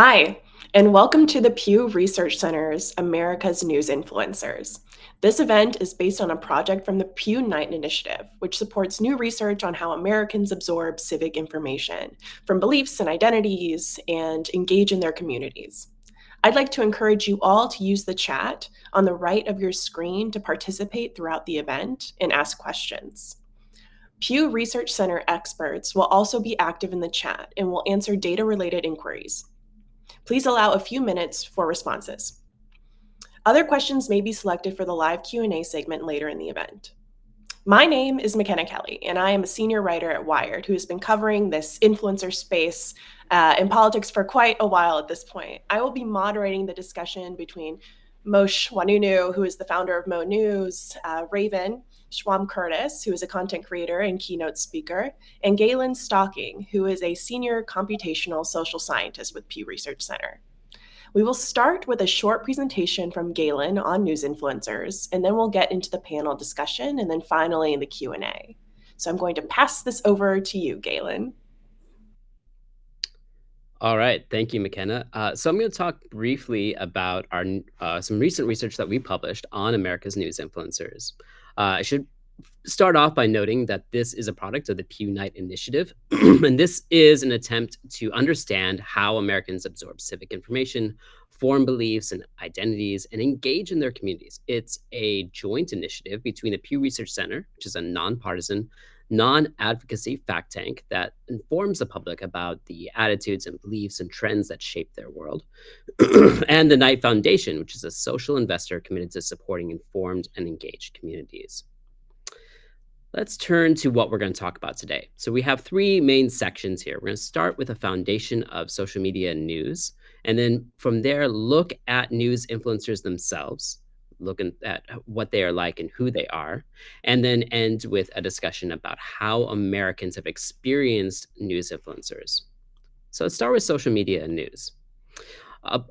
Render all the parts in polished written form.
Hi, and welcome to the Pew Research Center's America's News Influencers. This event is based on a project from the Pew-Knight Initiative, which supports new research on how Americans absorb civic information from beliefs and identities and engage in their communities. I'd like to encourage you all to use the chat on the right of your screen to participate throughout the event and ask questions. Pew Research Center experts will also be active in the chat and will answer data-related inquiries. Please allow a few minutes for responses. Other questions may be selected for the live Q&A segment later in the event. My name is Makena Kelly, and I am a senior writer at Wired who has been covering this influencer space in politics for quite a while at this point. I will be moderating the discussion between Oinounou, who is the founder of Mo News, Raven, Schwam-Curtis, who is a content creator and keynote speaker, and Galen, who is a senior computational social scientist with Pew Research Center. We will start with a short presentation from Galen on news influencers, and then we'll get into the panel discussion, and then finally in the Q&A. So I'm going to pass this over to you, Galen. All right, thank you, McKenna. So I'm going to talk briefly about some recent research that we published on America's news influencers. I should start off by noting that this is a product of the Pew-Knight Initiative, and this is an attempt to understand how Americans absorb civic information, form beliefs and identities, and engage in their communities. It's a joint initiative between the Pew Research Center, which is a nonpartisan, non-advocacy fact tank that informs the public about the attitudes and beliefs and trends that shape their world, and the Knight Foundation, which is a social investor committed to supporting informed and engaged communities. Let's turn to what we're going to talk about today. So we have three main sections here. We're going to start with a foundation of social media and news, and then from there, look at news influencers themselves, looking at what they are like and who they are, and then end with a discussion about how Americans have experienced news influencers. So let's start with social media and news.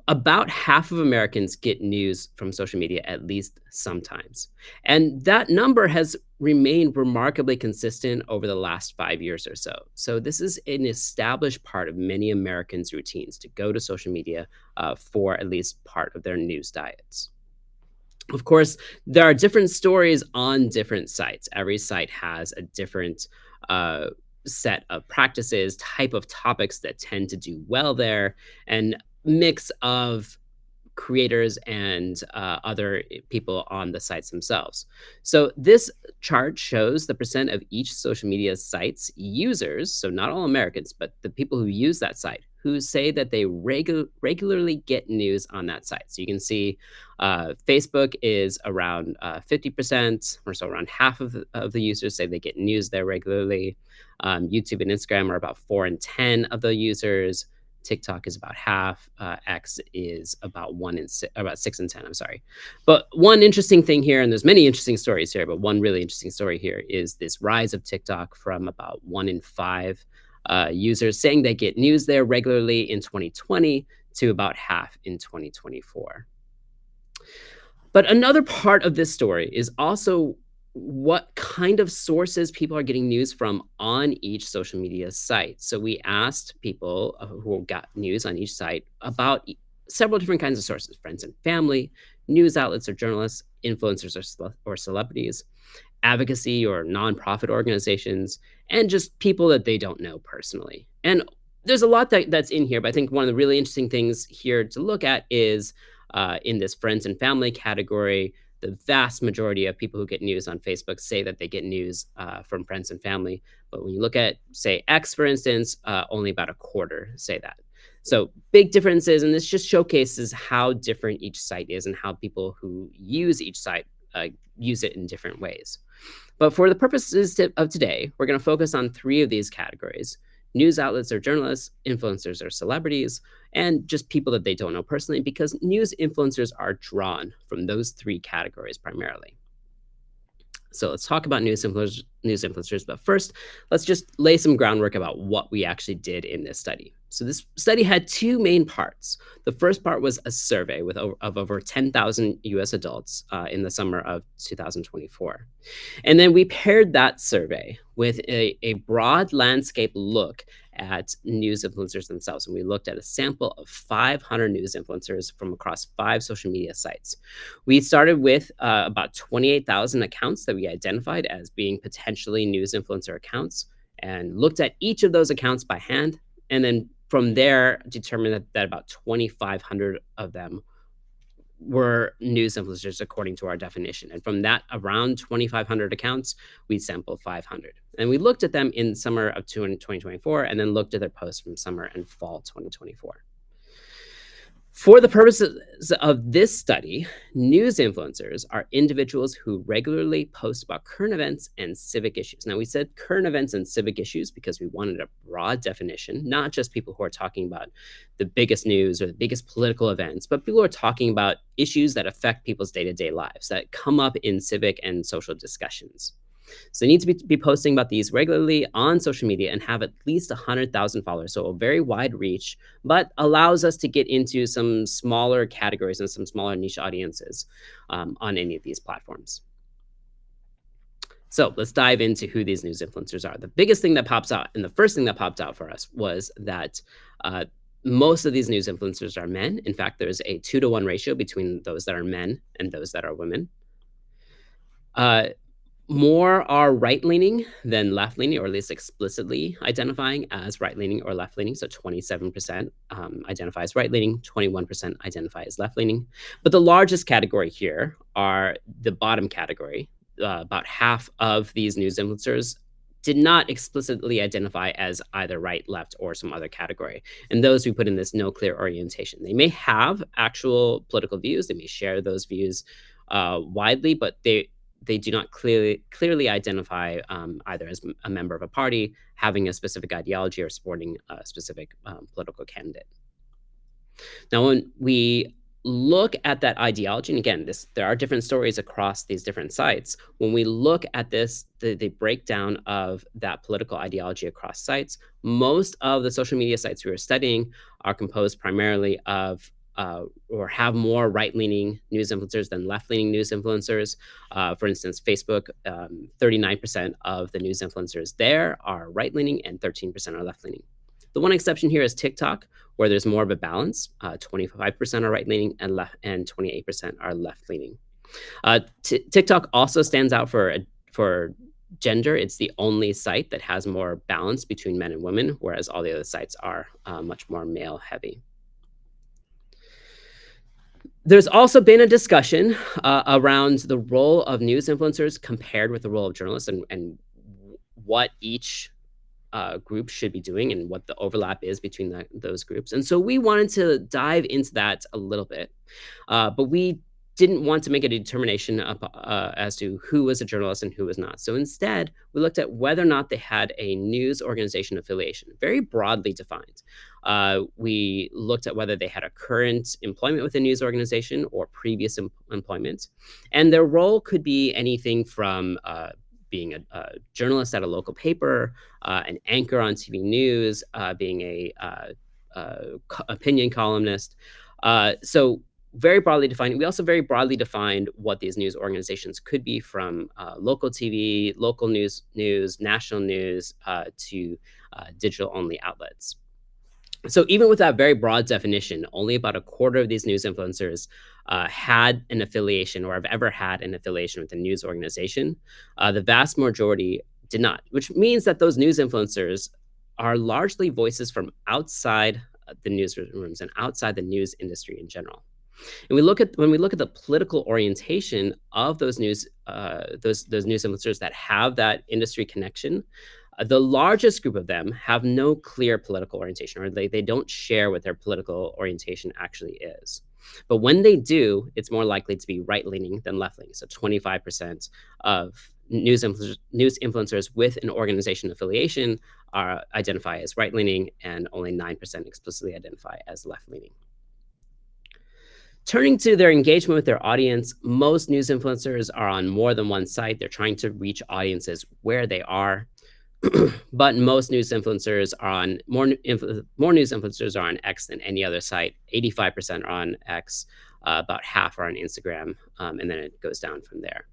About half of Americans get news from social media at least sometimes. And that number has remained remarkably consistent over the last 5 years or so. So, this is an established part of many Americans' routines to go to social media for at least part of their news diets. Of course, there are different stories on different sites. Every site has a different set of practices, type of topics that tend to do well there, and mix of creators and other people on the sites themselves. So this chart shows the percent of each social media site's users, so not all Americans, but the people who use that site, who say that they regularly get news on that site. So you can see Facebook is around 50%, or so around half of the users say they get news there regularly. YouTube and Instagram are about 4 and 10 of the users. TikTok is about half. X is about about 6 and 10. I'm sorry. But one interesting thing here, and there's many interesting stories here, but one really interesting story here is this rise of TikTok from about 1 in 5 users saying they get news there regularly in 2020 to about half in 2024. But another part of this story is also what kind of sources people are getting news from on each social media site. So we asked people who got news on each site about several different kinds of sources: friends and family, news outlets or journalists, influencers or celebrities, advocacy or nonprofit organizations, and just people that they don't know personally. And there's a lot that's in here, but I think one of the really interesting things here to look at is in this friends and family category, the vast majority of people who get news on Facebook say that they get news from friends and family. But when you look at, say, X, for instance, only about a quarter say that. So big differences, and this just showcases how different each site is and how people who use each site use it in different ways. But for the purposes of today, we're going to focus on 3 of these categories: news outlets or journalists, influencers or celebrities, and just people that they don't know personally, because news influencers are drawn from those 3 categories primarily. So let's talk about news influencers. But first, let's just lay some groundwork about what we actually did in this study. So this study had 2 main parts. The first part was a survey of over 10,000 US adults in the summer of 2024. And then we paired that survey with a broad landscape look at news influencers themselves. And we looked at a sample of 500 news influencers from across 5 social media sites. We started with about 28,000 accounts that we identified as being potentially news influencer accounts, and looked at each of those accounts by hand, and then from there determined that about 2,500 of them were news influencers according to our definition. And from that around 2,500 accounts, we sampled 500. And we looked at them in summer of 2024, and then looked at their posts from summer and fall 2024. For the purposes of this study, news influencers are individuals who regularly post about current events and civic issues. Now, we said current events and civic issues because we wanted a broad definition, not just people who are talking about the biggest news or the biggest political events, but people who are talking about issues that affect people's day-to-day lives, that come up in civic and social discussions. So they need to be posting about these regularly on social media and have at least 100,000 followers. So a very wide reach, but allows us to get into some smaller categories and some smaller niche audiences on any of these platforms. So let's dive into who these news influencers are. The biggest thing that pops out, and the first thing that popped out for us, was that most of these news influencers are men. In fact, there's a 2-to-1 ratio between those that are men and those that are women. More are right-leaning than left-leaning, or at least explicitly identifying as right-leaning or left-leaning. So 27% identify as right-leaning, 21% identify as left-leaning. But the largest category here are the bottom category. About half of these news influencers did not explicitly identify as either right, left, or some other category. And those we put in this no clear orientation. They may have actual political views. They may share those views widely, but they do not clearly identify either as a member of a party, having a specific ideology, or supporting a specific political candidate. Now, when we look at that ideology, and again, there are different stories across these different sites. When we look at this, the breakdown of that political ideology across sites, most of the social media sites we were studying are composed primarily of or have more right-leaning news influencers than left-leaning news influencers. For instance, Facebook, 39% of the news influencers there are right-leaning and 13% are left-leaning. The one exception here is TikTok, where there's more of a balance. 25% are right-leaning and 28% are left-leaning. TikTok also stands out for gender. It's the only site that has more balance between men and women, whereas all the other sites are much more male-heavy. There's also been a discussion around the role of news influencers compared with the role of journalists, and what each group should be doing and what the overlap is between those groups. And so we wanted to dive into that a little bit, but we didn't want to make a determination as to who was a journalist and who was not. So instead, we looked at whether or not they had a news organization affiliation, very broadly defined. We looked at whether they had a current employment with a news organization or previous employment. And their role could be anything from being a journalist at a local paper, an anchor on TV news, being a opinion columnist. So very broadly defined. We also very broadly defined what these news organizations could be, from local TV, local news, national news, to digital-only outlets. So even with that very broad definition, only about a quarter of these news influencers had an affiliation or have ever had an affiliation with a news organization. The vast majority did not, which means that those news influencers are largely voices from outside the newsrooms and outside the news industry in general. And when we look at the political orientation of those news influencers that have that industry connection, the largest group of them have no clear political orientation, or they don't share what their political orientation actually is. But when they do, it's more likely to be right-leaning than left-leaning. So 25% of news influencers with an organization affiliation identify as right-leaning, and only 9% explicitly identify as left-leaning. Turning to their engagement with their audience, most news influencers are on more than one site. They're trying to reach audiences where they are. But most news influencers are on more news influencers are on X than any other site. 85% are on X, about half are on Instagram, and then it goes down from there.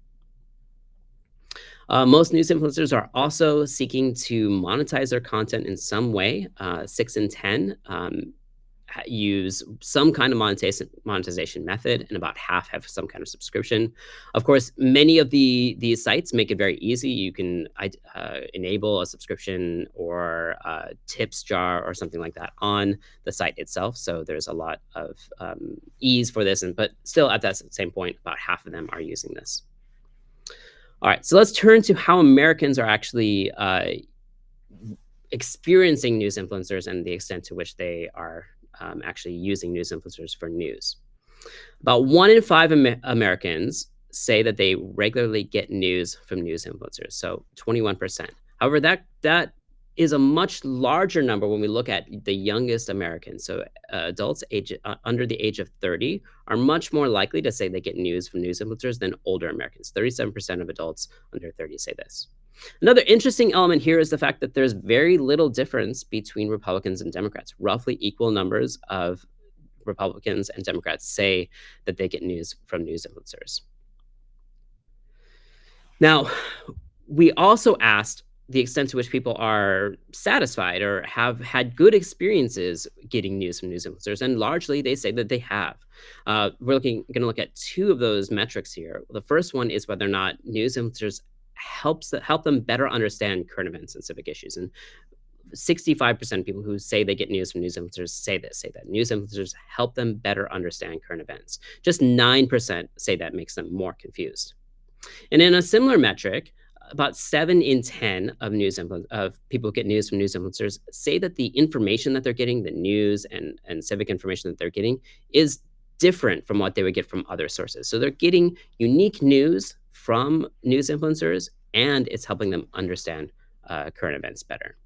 Most news influencers are also seeking to monetize their content in some way. 6 in 10 use some kind of monetization method, and about half have some kind of subscription. Of course, many of these sites make it very easy. You can enable a subscription or a tips jar or something like that on the site itself. So there's a lot of ease for this, but still at that same point, about half of them are using this. All right, so let's turn to how Americans are actually experiencing news influencers and the extent to which they are actually using news influencers for news. About 1 in 5 Americans say that they regularly get news from news influencers, so 21%. However, that is a much larger number when we look at the youngest Americans. So adults under the age of 30 are much more likely to say they get news from news influencers than older Americans. 37% of adults under 30 say this. Another interesting element here is the fact that there's very little difference between Republicans and Democrats. Roughly equal numbers of Republicans and Democrats say that they get news from news influencers. Now, we also asked the extent to which people are satisfied or have had good experiences getting news from news influencers, and largely they say that they have. We're going to look at two of those metrics here. The first one is whether or not news influencers help them better understand current events and civic issues. And 65% of people who say they get news from news influencers say that news influencers help them better understand current events. Just 9% say that makes them more confused. And in a similar metric, about 7 in 10 of people who get news from news influencers say that the information that they're getting, the news and civic information that they're getting, is different from what they would get from other sources. So they're getting unique news from news influencers, and it's helping them understand current events better.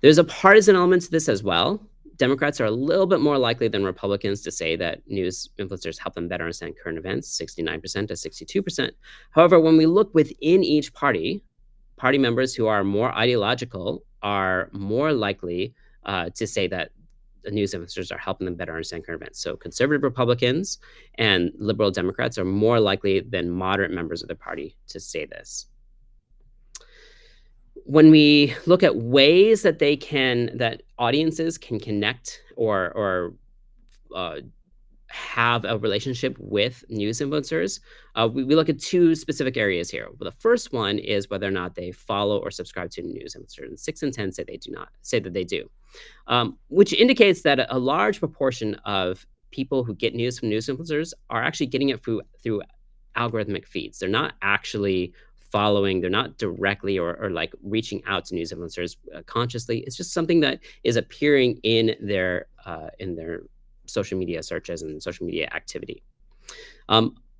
There's a partisan element to this as well. Democrats are a little bit more likely than Republicans to say that news influencers help them better understand current events, 69% to 62%. However, when we look within each party, party members who are more ideological are more likely to say that the news influencers are helping them better understand current events. So conservative Republicans and liberal Democrats are more likely than moderate members of the party to say this. When we look at ways that that audiences can connect or have a relationship with news influencers, we look at two specific areas here. Well, the first one is whether or not they follow or subscribe to news influencers. And 6 in 10 say they do not, say that they do, which indicates that a large proportion of people who get news from news influencers are actually getting it through algorithmic feeds. They're not actually following, they're not directly or like reaching out to news influencers consciously. It's just something that is appearing in their social media searches and social media activity.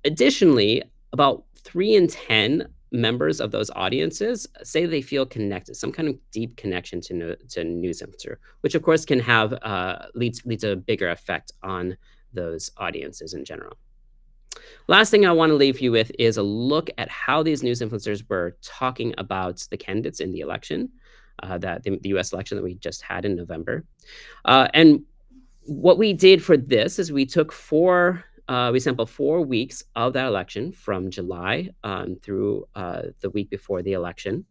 Additionally, about 3 in 10 members of those audiences say they feel connected, some kind of deep connection to news influencer, which of course can have leads to a bigger effect on those audiences in general. Last thing I want to leave you with is a look at how these news influencers were talking about the candidates in the election, the U.S. election that we just had in November. And what we did for this is we took we sampled 4 weeks of that election from July through the week before the election.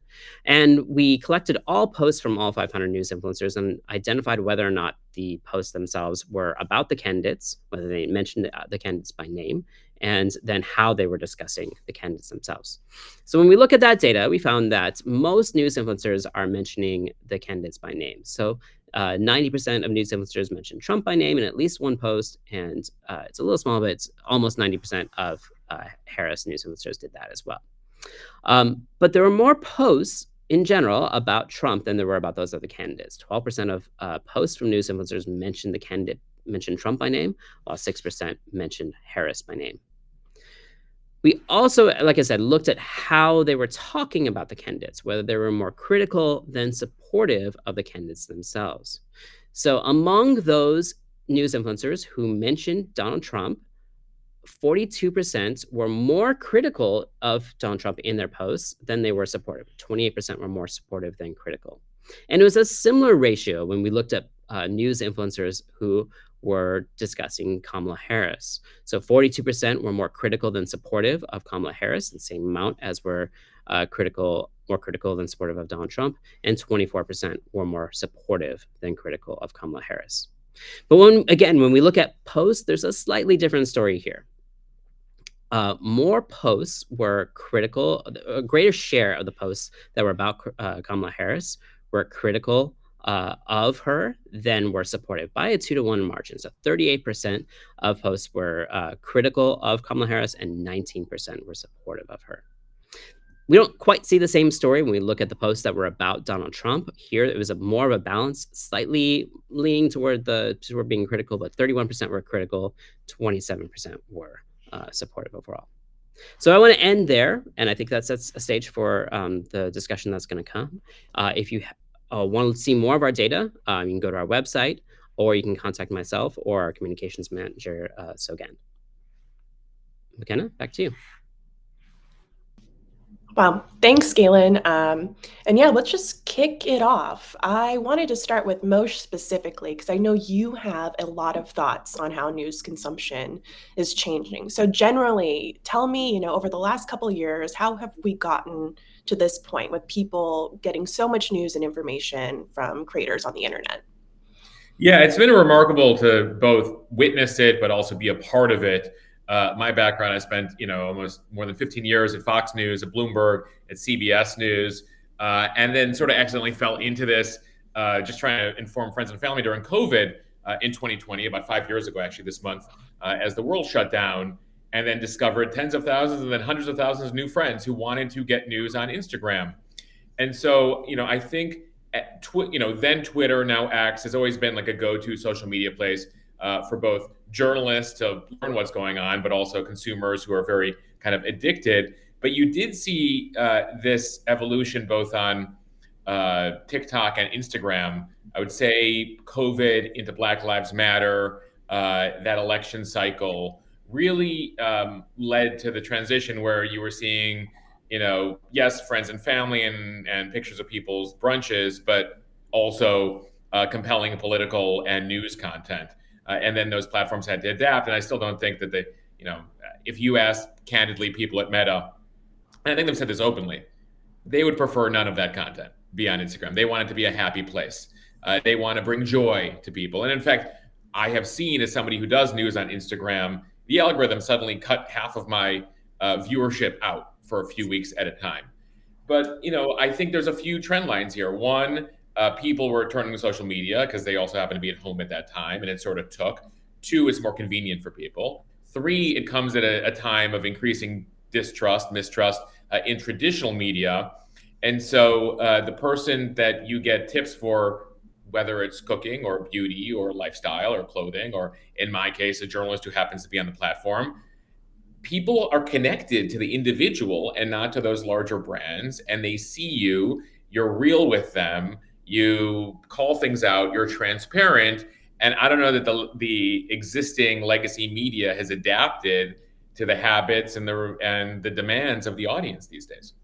And we collected all posts from all 500 news influencers and identified whether or not the posts themselves were about the candidates, whether they mentioned the candidates by name, and then how they were discussing the candidates themselves. So when we look at that data, we found that most news influencers are mentioning the candidates by name. So 90% of news influencers mentioned Trump by name in at least one post, and it's a little small, but it's almost 90% of Harris news influencers did that as well. But there were more posts in general about Trump than there were about those other candidates. 12% of posts from news influencers mentioned Trump by name, while 6% mentioned Harris by name. We also, like I said, looked at how they were talking about the candidates, whether they were more critical than supportive of the candidates themselves. So among those news influencers who mentioned Donald Trump, 42% were more critical of Donald Trump in their posts than they were supportive. 28% were more supportive than critical. And it was a similar ratio when we looked at news influencers who were discussing Kamala Harris. So 42% were more critical than supportive of Kamala Harris, the same amount as were more critical than supportive of Donald Trump, and 24% were more supportive than critical of Kamala Harris. But when we look at posts, there's a slightly different story here. More posts were critical. A greater share of the posts that were about Kamala Harris were critical of her than were supportive by a 2-to-1 margin. So 38% of posts were critical of Kamala Harris and 19% were supportive of her. We don't quite see the same story when we look at the posts that were about Donald Trump. Here, it was more of a balance, slightly leaning toward being critical, but 31% were critical, 27% were supportive overall. So I want to end there, and I think that sets a stage for the discussion that's going to come. If you want to see more of our data, you can go to our website, or you can contact myself or our communications manager, Sogan. Makena, back to you. Wow, thanks, Galen. And yeah, let's just kick it off. I wanted to start with Moshe specifically, because I know you have a lot of thoughts on how news consumption is changing. So generally, tell me, over the last couple of years, how have we gotten to this point with people getting so much news and information from creators on the internet? Yeah, it's been remarkable to both witness it, but also be a part of it. My background, I spent, almost more than 15 years at Fox News, at Bloomberg, at CBS News, and then sort of accidentally fell into this, just trying to inform friends and family during COVID in 2020, about 5 years ago, actually, this month, as the world shut down, and then discovered tens of thousands and then hundreds of thousands of new friends who wanted to get news on Instagram. And so, I think, then Twitter, now X, has always been like a go-to social media place for both journalists to learn what's going on, but also consumers who are very kind of addicted. But you did see this evolution both on TikTok and Instagram. I would say COVID into Black Lives Matter, that election cycle really led to the transition where you were seeing, yes, friends and family and pictures of people's brunches, but also compelling political and news content. And then those platforms had to adapt. And I still don't think that if you ask candidly people at Meta, and I think they've said this openly, they would prefer none of that content be on Instagram. They want it to be a happy place. They want to bring joy to people. And in fact, I have seen, as somebody who does news on Instagram, the algorithm suddenly cut half of my viewership out for a few weeks at a time. But, I think there's a few trend lines here. One, people were turning to social media because they also happened to be at home at that time, and it sort of took. Two, it's more convenient for people. Three, it comes at a time of increasing distrust, mistrust in traditional media. And so the person that you get tips for, whether it's cooking or beauty or lifestyle or clothing, or in my case, a journalist who happens to be on the platform, people are connected to the individual and not to those larger brands. And they see you, you're real with them, you call things out, you're transparent. And I don't know that the existing legacy media has adapted to the habits and the demands of the audience these days.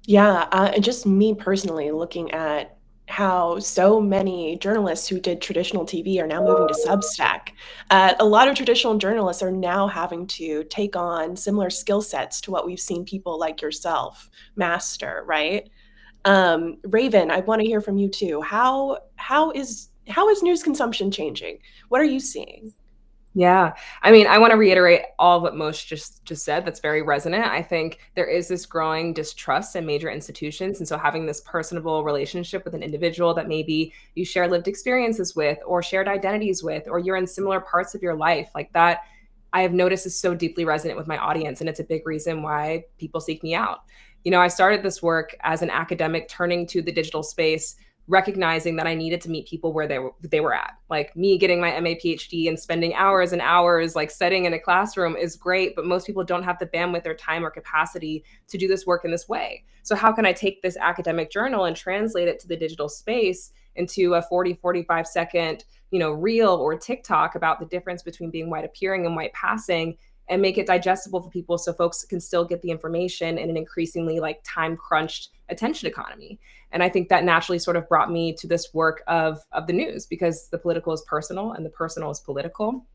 Yeah, and just me personally looking at how so many journalists who did traditional TV are now moving to Substack. A lot of traditional journalists are now having to take on similar skill sets to what we've seen people like yourself master, right? Raven, I want to hear from you too. How is news consumption changing? What are you seeing? Yeah. I mean, I want to reiterate all of what Moshe just said. That's very resonant. I think there is this growing distrust in major institutions. And so having this personable relationship with an individual that maybe you share lived experiences with or shared identities with, or you're in similar parts of your life like that, I have noticed is so deeply resonant with my audience. And it's a big reason why people seek me out. I started this work as an academic turning to the digital space, recognizing that I needed to meet people where they were at. Like me getting my MA PhD and spending hours and hours like studying in a classroom is great, but most people don't have the bandwidth or time or capacity to do this work in this way. So how can I take this academic journal and translate it to the digital space into a 45 second, reel or TikTok about the difference between being white appearing and white passing, and make it digestible for people so folks can still get the information in an increasingly like time crunched attention economy. And I think that naturally sort of brought me to this work of the news, because the political is personal and the personal is political.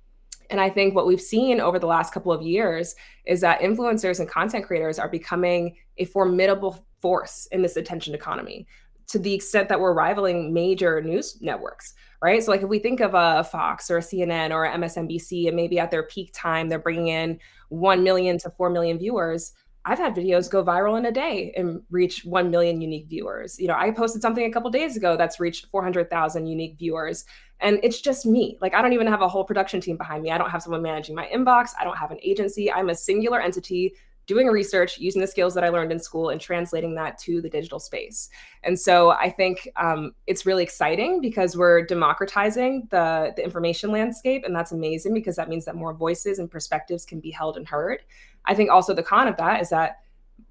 And I think what we've seen over the last couple of years is that influencers and content creators are becoming a formidable force in this attention economy, to the extent that we're rivaling major news networks, right? So like if we think of a Fox or a CNN or a MSNBC, and maybe at their peak time, they're bringing in 1 million to 4 million viewers. I've had videos go viral in a day and reach 1 million unique viewers. You know, I posted something a couple days ago that's reached 400,000 unique viewers. And it's just me. Like, I don't even have a whole production team behind me. I don't have someone managing my inbox. I don't have an agency. I'm a singular entity doing research, using the skills that I learned in school and translating that to the digital space. And so I think it's really exciting because we're democratizing the information landscape. And that's amazing, because that means that more voices and perspectives can be held and heard. I think also the con of that is that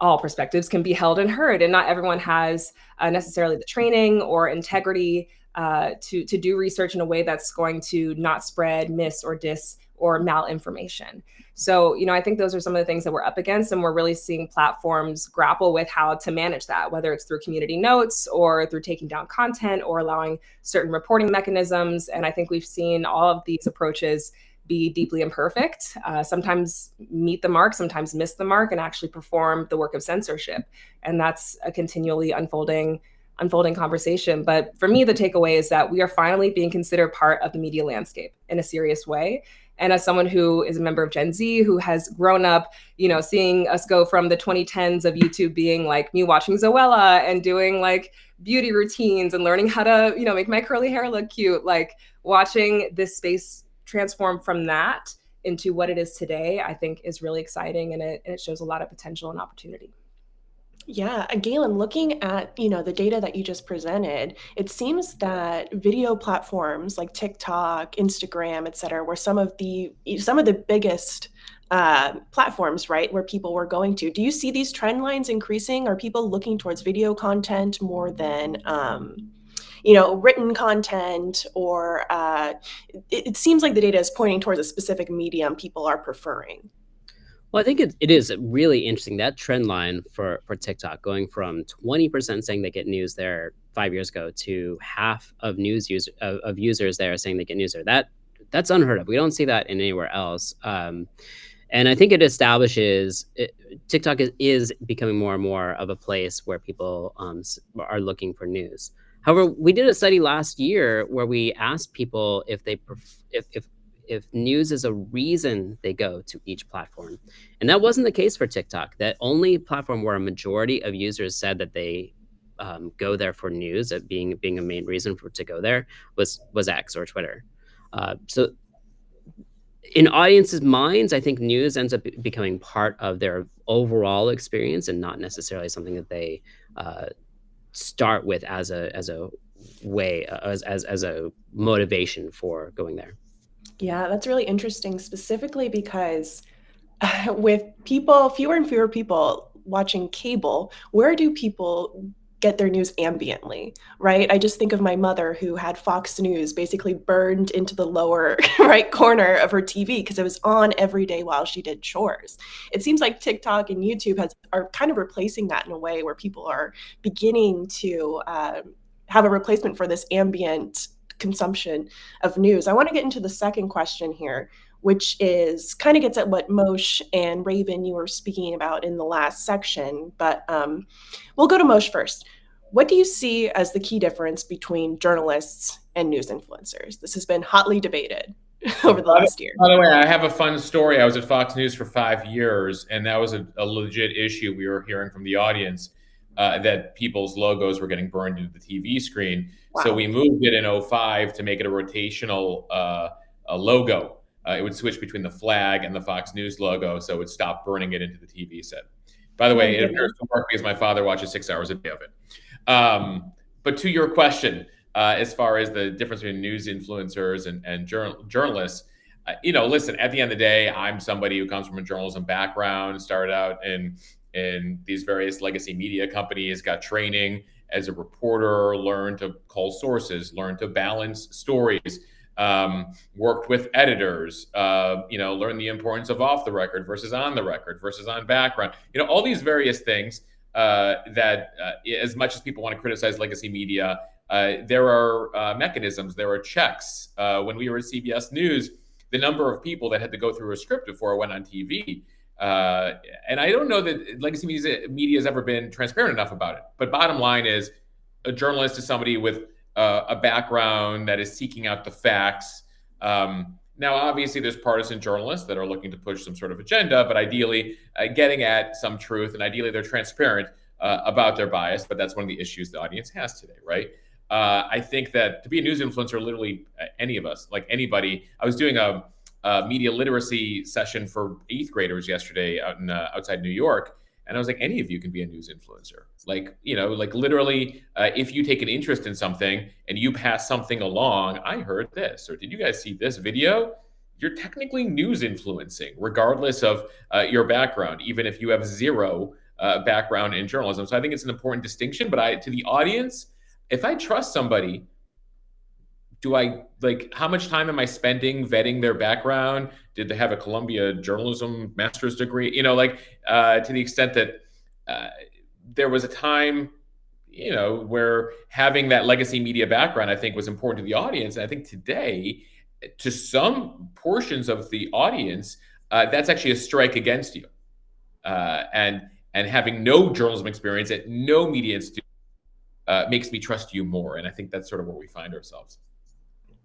all perspectives can be held and heard, and not everyone has necessarily the training or integrity to do research in a way that's going to not spread mis or dis or malinformation. So, you know, I think those are some of the things that we're up against, and we're really seeing platforms grapple with how to manage that, whether it's through community notes or through taking down content or allowing certain reporting mechanisms. And I think we've seen all of these approaches be deeply imperfect, sometimes meet the mark, sometimes miss the mark, and actually perform the work of censorship. And that's a continually unfolding conversation. But for me, the takeaway is that we are finally being considered part of the media landscape in a serious way. And as someone who is a member of Gen Z, who has grown up, you know, seeing us go from the 2010s of YouTube being like me watching Zoella and doing like beauty routines and learning how to, you know, make my curly hair look cute, like watching this space transform from that into what it is today, I think is really exciting, and it shows a lot of potential and opportunity. Yeah, Galen, looking at, you know, the data that you just presented, it seems that video platforms like TikTok, Instagram, et cetera, were some of the biggest platforms, right, where people were going to. Do you see these trend lines increasing? Are people looking towards video content more than you know, written content, or it seems like the data is pointing towards a specific medium people are preferring? Well, I think it is really interesting, that trend line for TikTok, going from 20% saying they get news there 5 years ago to half of users there saying they get news there. That's unheard of. We don't see that anywhere else. And I think it establishes TikTok is becoming more and more of a place where people are looking for news. However, we did a study last year where we asked people if news is a reason they go to each platform. And that wasn't the case for TikTok. That only platform where a majority of users said that they go there for news, that being a main reason to go there, was X or Twitter. So in audiences' minds, I think news ends up becoming part of their overall experience and not necessarily something that they start with as a motivation for going there. Yeah, that's really interesting, specifically because with fewer and fewer people watching cable, where do people get their news ambiently, right? I just think of my mother, who had Fox News basically burned into the lower right corner of her TV because it was on every day while she did chores. It seems like TikTok and YouTube are kind of replacing that in a way where people are beginning to have a replacement for this ambient consumption of news. I want to get into the second question here, which is kind of gets at what Mosheh and Raven you were speaking about in the last section, but we'll go to Mosheh first. What do you see as the key difference between journalists and news influencers? This has been hotly debated over the last year. By the way, I have a fun story. I was at Fox News for 5 years, and that was a legit issue. We were hearing from the audience that people's logos were getting burned into the TV screen. Wow. So we moved it in 2005 to make it a rotational logo. It would switch between the flag and the Fox News logo, so it would stop burning it into the TV set. By the way, it appears to work because my father watches 6 hours a day of it. But to your question, as far as the difference between news influencers and journalists, listen, at the end of the day, I'm somebody who comes from a journalism background, started out in these various legacy media companies, got training as a reporter, learned to call sources, learned to balance stories. worked with editors, learned the importance of off the record versus on the record versus on background. All these various things that, as much as people want to criticize legacy media, there are mechanisms, there are checks. When we were at CBS News, the number of people that had to go through a script before it went on TV. And I don't know that legacy media has ever been transparent enough about it. But bottom line is, a journalist is somebody with a background that is seeking out the facts. Now, obviously, there's partisan journalists that are looking to push some sort of agenda, but ideally getting at some truth, and ideally they're transparent about their bias. But that's one of the issues the audience has today, right? I think that to be a news influencer, literally any of us, like anybody, I was doing a media literacy session for 8th graders yesterday outside New York. And I was like, any of you can be a news influencer. Like literally, if you take an interest in something and you pass something along, I heard this, or did you guys see this video? You're technically news influencing, regardless of your background, even if you have zero background in journalism. So I think it's an important distinction. But to the audience, if I trust somebody, how much time am I spending vetting their background? Did they have a Columbia journalism master's degree? To the extent that there was a time, where having that legacy media background, I think, was important to the audience. And I think today, to some portions of the audience, that's actually a strike against you. And having no journalism experience at no media institute makes me trust you more. And I think that's sort of where we find ourselves.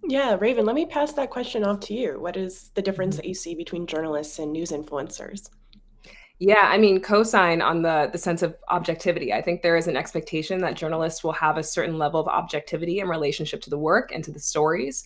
Yeah, Raven, let me pass that question off to you. What is the difference that you see between journalists and news influencers? Yeah, I mean, co-sign on the sense of objectivity. I think there is an expectation that journalists will have a certain level of objectivity in relationship to the work and to the stories.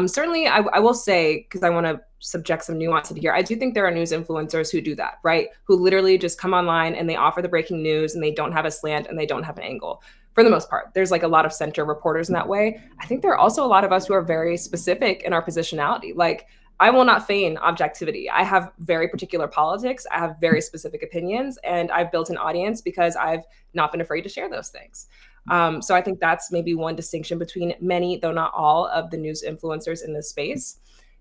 Certainly, I will say, because I want to subject some nuance into here, I do think there are news influencers who do that, right? Who literally just come online and they offer the breaking news and they don't have a slant and they don't have an angle. For the most part, there's like a lot of center reporters in that way. I think there are also a lot of us who are very specific in our positionality. Like, I will not feign objectivity. I have very particular politics. I have very specific opinions, and I've built an audience because I've not been afraid to share those things. So I think that's maybe one distinction between many, though not all, of the news influencers in this space.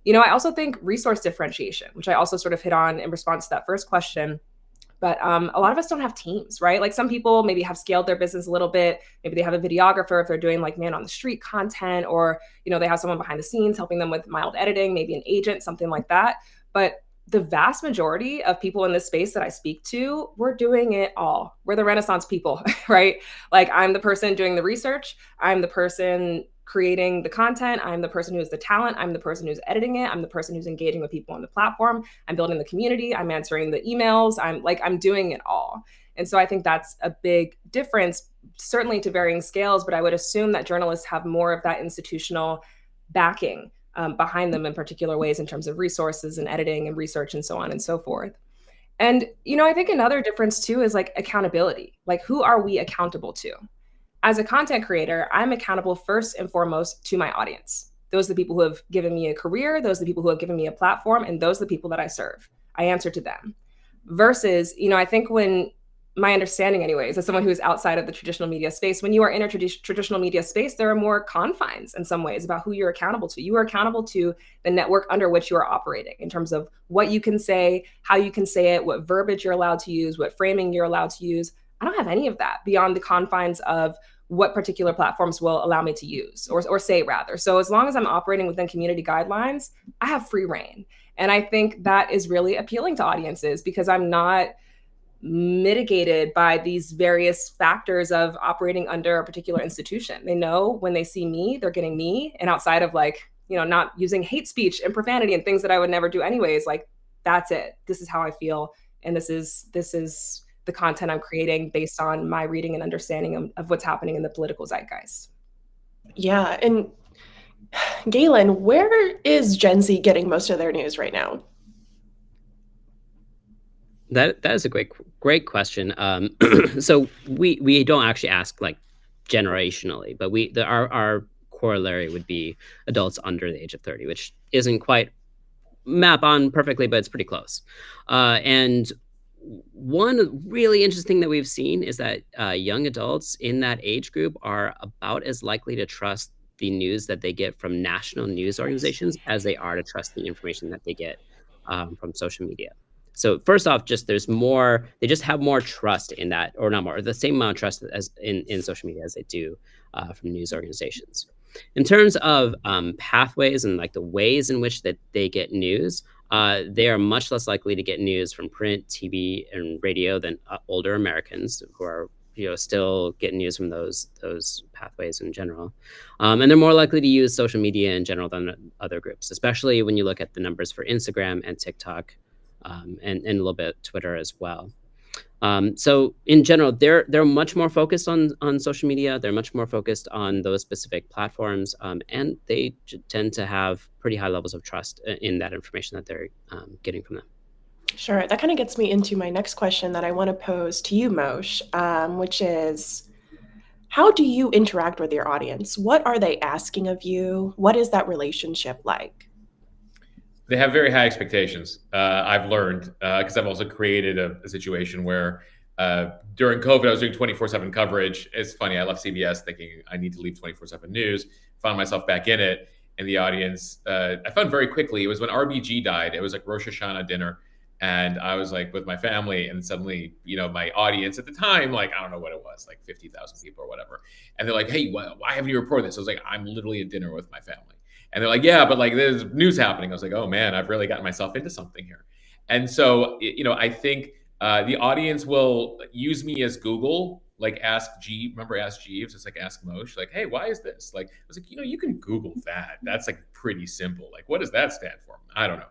I also think resource differentiation, which I also sort of hit on in response to that first question. But a lot of us don't have teams, right? Like, some people maybe have scaled their business a little bit. Maybe they have a videographer if they're doing like man on the street content, or, they have someone behind the scenes helping them with mild editing, maybe an agent, something like that. But the vast majority of people in this space that I speak to, we're doing it all. We're the Renaissance people, right? Like, I'm the person doing the research. I'm the person creating the content. I'm the person who's the talent. I'm the person who's editing it. I'm the person who's engaging with people on the platform. I'm building the community. I'm answering the emails. I'm doing it all. And so I think that's a big difference, certainly to varying scales, but I would assume that journalists have more of that institutional backing behind them in particular ways in terms of resources and editing and research and so on and so forth. And, I think another difference too is like accountability. Like, who are we accountable to? As a content creator, I'm accountable first and foremost to my audience. Those are the people who have given me a career. Those are the people who have given me a platform. And those are the people that I serve. I answer to them. Versus, I think when my understanding anyways, as someone who is outside of the traditional media space, when you are in a traditional media space, there are more confines in some ways about who you're accountable to. You are accountable to the network under which you are operating in terms of what you can say, how you can say it, what verbiage you're allowed to use, what framing you're allowed to use. I don't have any of that beyond the confines of what particular platforms will allow me to use or say rather. So as long as I'm operating within community guidelines, I have free reign. And I think that is really appealing to audiences because I'm not mitigated by these various factors of operating under a particular institution. They know when they see me, they're getting me. And outside of not using hate speech and profanity and things that I would never do anyways, that's it. This is how I feel. And this is the content I'm creating based on my reading and understanding of what's happening in the political zeitgeist. Yeah. And Galen, where is Gen Z getting most of their news right now? That is a great question. So we don't actually ask generationally, but our corollary would be adults under the age of 30, which isn't quite map on perfectly, but it's pretty close. And one really interesting thing that we've seen is that young adults in that age group are about as likely to trust the news that they get from national news organizations as they are to trust the information that they get from social media. So first off, they just have more trust in that, or not more, the same amount of trust as in social media as they do from news organizations. In terms of pathways and like the ways in which that they get news, they are much less likely to get news from print, TV, and radio than older Americans who are still getting news from those pathways in general. And they're more likely to use social media in general than other groups, especially when you look at the numbers for Instagram and TikTok, and a little bit Twitter as well. So in general, they're much more focused on social media. They're much more focused on those specific platforms, and they tend to have pretty high levels of trust in that information that they're getting from them. Sure. That kind of gets me into my next question that I want to pose to you, Mosh, which is, how do you interact with your audience? What are they asking of you? What is that relationship like? They have very high expectations. I've learned, because I've also created a situation where during COVID, I was doing 24/7 coverage. It's funny, I left CBS thinking I need to leave 24/7 news, found myself back in it. And the audience, I found very quickly, it was when RBG died. It was like Rosh Hashanah dinner. And I was like with my family, and suddenly, my audience at the time, like, I don't know what it was, like 50,000 people or whatever. And they're like, hey, why haven't you reported this? I was like, I'm literally at dinner with my family. And they're like, yeah, but like there's news happening. I was like, oh man, I've really gotten myself into something here. And so, I think the audience will use me as Google, like Ask Jeeves. Remember Ask Jeeves? It's like Ask Mosh. Like, hey, why is this? Like, I was like, you can Google that. That's like pretty simple. Like, what does that stand for? I don't know.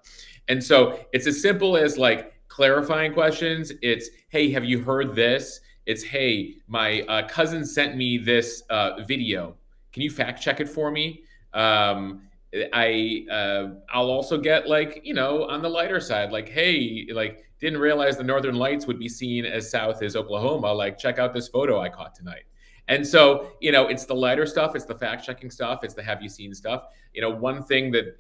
And so it's as simple as like clarifying questions. It's, hey, have you heard this? It's, hey, my cousin sent me this video. Can you fact check it for me? I'll also get like, on the lighter side, like, hey, like, didn't realize the Northern Lights would be seen as south as Oklahoma. Like, check out this photo I caught tonight. And so, it's the lighter stuff. It's the fact checking stuff. It's the have you seen stuff. One thing that,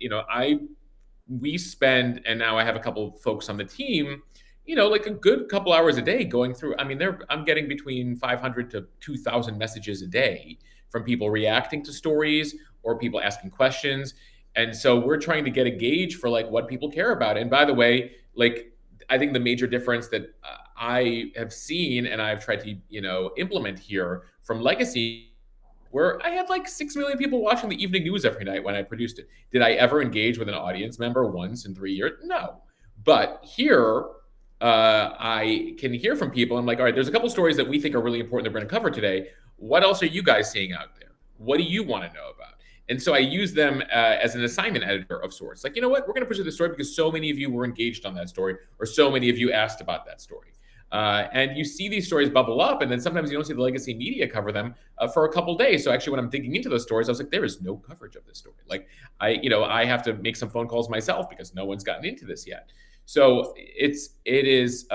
we spend, and now I have a couple of folks on the team, like a good couple hours a day going through. I mean, I'm getting between 500 to 2,000 messages a day from people reacting to stories or people asking questions. And so we're trying to get a gauge for like what people care about. And by the way, like, I think the major difference that I have seen and I've tried to, implement here from legacy, where I had like 6 million people watching the evening news every night when I produced it. Did I ever engage with an audience member once in 3 years? No. But here, I can hear from people. I'm like, all right, there's a couple stories that we think are really important that we're going to cover today. What else are you guys seeing out there? What do you want to know about? And so I use them as an assignment editor of sorts. Like, you know what? We're going to push this story because so many of you were engaged on that story, or so many of you asked about that story. And you see these stories bubble up, and then sometimes you don't see the legacy media cover them for a couple days. So actually, when I'm digging into those stories, I was like, there is no coverage of this story. Like, I have to make some phone calls myself because no one's gotten into this yet. So it is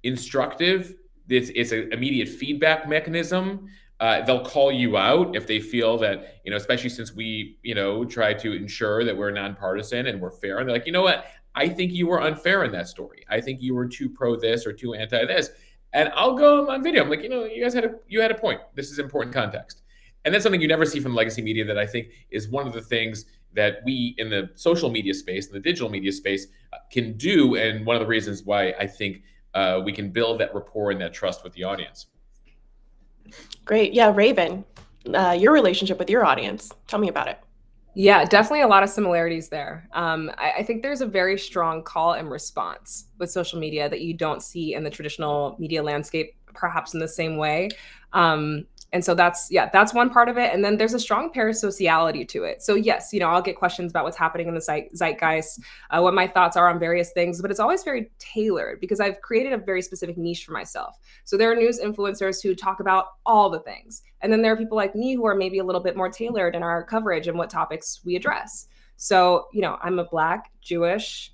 instructive. It's an immediate feedback mechanism. They'll call you out if they feel that, especially since we, try to ensure that we're nonpartisan and we're fair. And they're like, you know what? I think you were unfair in that story. I think you were too pro this or too anti this. And I'll go on video. I'm like, you guys had a point. This is important context. And that's something you never see from legacy media that I think is one of the things that we in the social media space, in the digital media space, can do. And one of the reasons why I think we can build that rapport and that trust with the audience. Great. Yeah, Raven, your relationship with your audience. Tell me about it. Yeah, definitely a lot of similarities there. I think there's a very strong call and response with social media that you don't see in the traditional media landscape, perhaps in the same way. And so that's one part of it. And then there's a strong parasociality to it. So yes, I'll get questions about what's happening in the zeitgeist, what my thoughts are on various things, but it's always very tailored because I've created a very specific niche for myself. So there are news influencers who talk about all the things. And then there are people like me who are maybe a little bit more tailored in our coverage and what topics we address. So, I'm a Black, Jewish,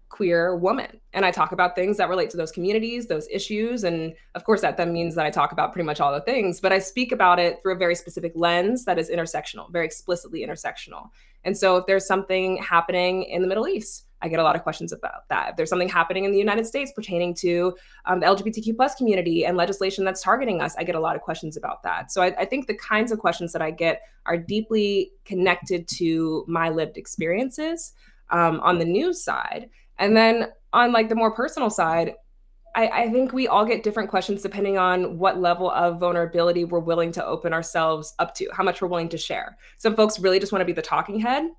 queer woman, and I talk about things that relate to those communities, those issues. And of course that then means that I talk about pretty much all the things, but I speak about it through a very specific lens that is intersectional, very explicitly intersectional. And so if there's something happening in the Middle East, I get a lot of questions about that. If there's something happening in the United States pertaining to the LGBTQ plus community and legislation that's targeting us, I get a lot of questions about that. So I think the kinds of questions that I get are deeply connected to my lived experiences on the news side. And then on like the more personal side, I think we all get different questions depending on what level of vulnerability we're willing to open ourselves up to, how much we're willing to share. Some folks really just want to be the talking head.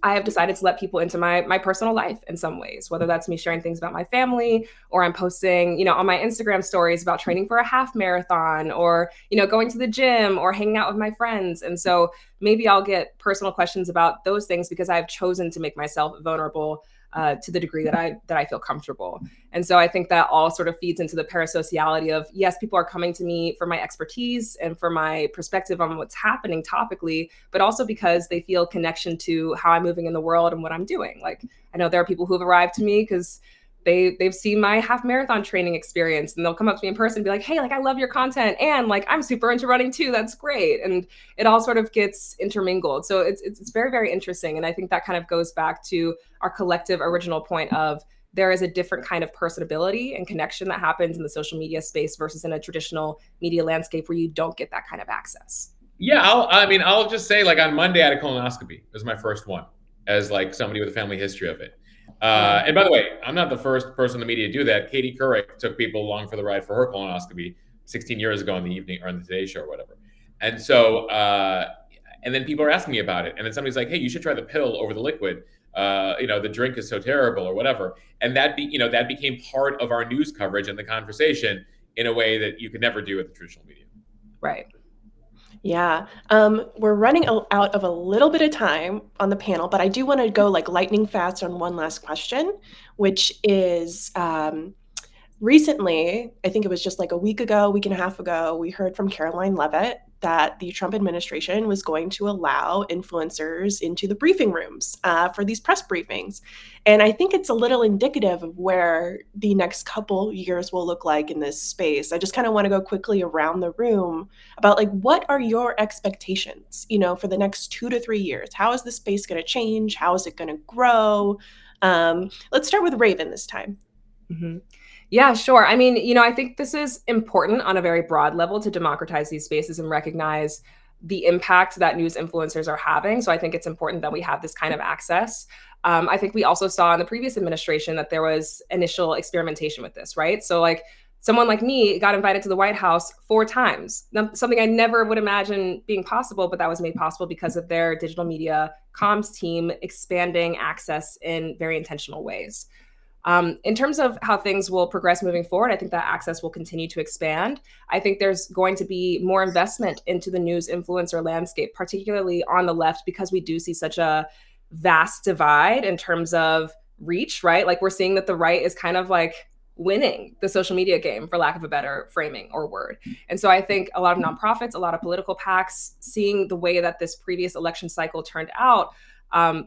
I have decided to let people into my personal life in some ways, whether that's me sharing things about my family, or I'm posting, on my Instagram stories about training for a half marathon, or, going to the gym or hanging out with my friends. And so maybe I'll get personal questions about those things because I've chosen to make myself vulnerable to the degree that I feel comfortable. And so I think that all sort of feeds into the parasociality of, yes, people are coming to me for my expertise and for my perspective on what's happening topically, but also because they feel connection to how I'm moving in the world and what I'm doing. Like, I know there are people who've arrived to me because they've seen my half marathon training experience, and they'll come up to me in person and be like, hey, like, I love your content. And like, I'm super into running too. That's great. And it all sort of gets intermingled. So it's very, very interesting. And I think that kind of goes back to our collective original point of there is a different kind of personability and connection that happens in the social media space versus in a traditional media landscape where you don't get that kind of access. Yeah, I'll just say, like, on Monday I had a colonoscopy. It was my first one as like somebody with a family history of it. And by the way, I'm not the first person in the media to do that. Katie Couric took people along for the ride for her colonoscopy 16 years ago in the evening or on the Today Show or whatever. And so, and then people are asking me about it. And then somebody's like, hey, you should try the pill over the liquid. The drink is so terrible or whatever. And that became part of our news coverage and the conversation in a way that you could never do with the traditional media. Right. Yeah, we're running out of a little bit of time on the panel, but I do want to go like lightning fast on one last question, which is recently, I think it was just like a week and a half ago, we heard from Caroline Leavitt that the Trump administration was going to allow influencers into the briefing rooms for these press briefings. And I think it's a little indicative of where the next couple years will look like in this space. I just kind of want to go quickly around the room about like, what are your expectations, for the next 2 to 3 years? How is the space going to change? How is it going to grow? Let's start with Raven this time. Mm-hmm. Yeah, sure. I mean, I think this is important on a very broad level to democratize these spaces and recognize the impact that news influencers are having. So I think it's important that we have this kind of access. I think we also saw in the previous administration that there was initial experimentation with this, right? So like someone like me got invited to the White House 4 times, something I never would imagine being possible, but that was made possible because of their digital media comms team expanding access in very intentional ways. In terms of how things will progress moving forward, I think that access will continue to expand. I think there's going to be more investment into the news influencer landscape, particularly on the left, because we do see such a vast divide in terms of reach, right? Like we're seeing that the right is kind of like winning the social media game, for lack of a better framing or word. And so I think a lot of nonprofits, a lot of political PACs, seeing the way that this previous election cycle turned out,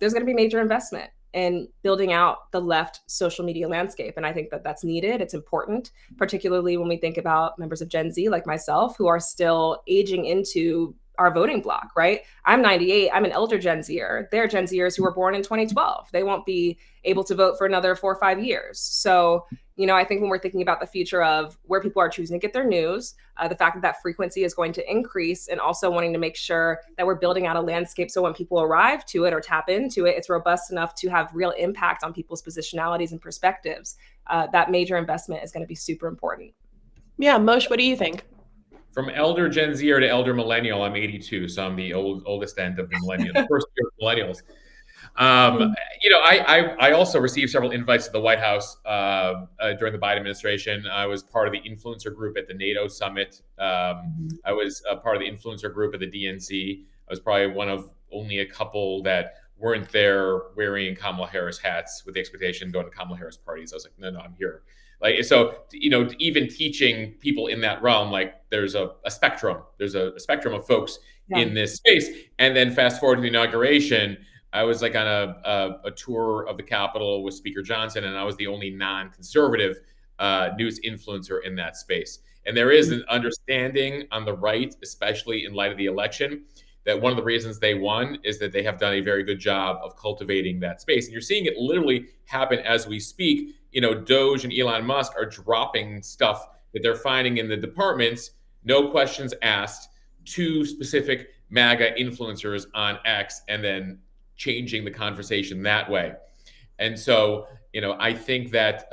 there's going to be major investment in building out the left social media landscape. And I think that that's needed. It's important, particularly when we think about members of Gen Z like myself, who are still aging into our voting block, right? I'm 98. I'm an elder Gen Zer. They're Gen Zers who were born in 2012. They won't be able to vote for another 4 or 5 years. So, I think when we're thinking about the future of where people are choosing to get their news, the fact that that frequency is going to increase, and also wanting to make sure that we're building out a landscape so when people arrive to it or tap into it, it's robust enough to have real impact on people's positionalities and perspectives. That major investment is going to be super important. Yeah, Mosh, what do you think? From elder Gen Z to elder millennial, I'm 82, so I'm the oldest end of the millennial, the first year of millennials. I also received several invites to the White House during the Biden administration. I was part of the influencer group at the NATO summit. I was a part of the influencer group at the DNC. I was probably one of only a couple that weren't there wearing Kamala Harris hats with the expectation of going to Kamala Harris parties. I was like, no, I'm here. Like, so, even teaching people in that realm, like there's a spectrum. There's a spectrum of folks in this space. And then fast forward to the inauguration, I was like on a tour of the Capitol with Speaker Johnson, and I was the only non-conservative news influencer in that space. And there is an understanding on the right, especially in light of the election, that one of the reasons they won is that they have done a very good job of cultivating that space. And you're seeing it literally happen as we speak. Doge and Elon Musk are dropping stuff that they're finding in the departments, no questions asked, to specific MAGA influencers on X, and then changing the conversation that way. And so, I think that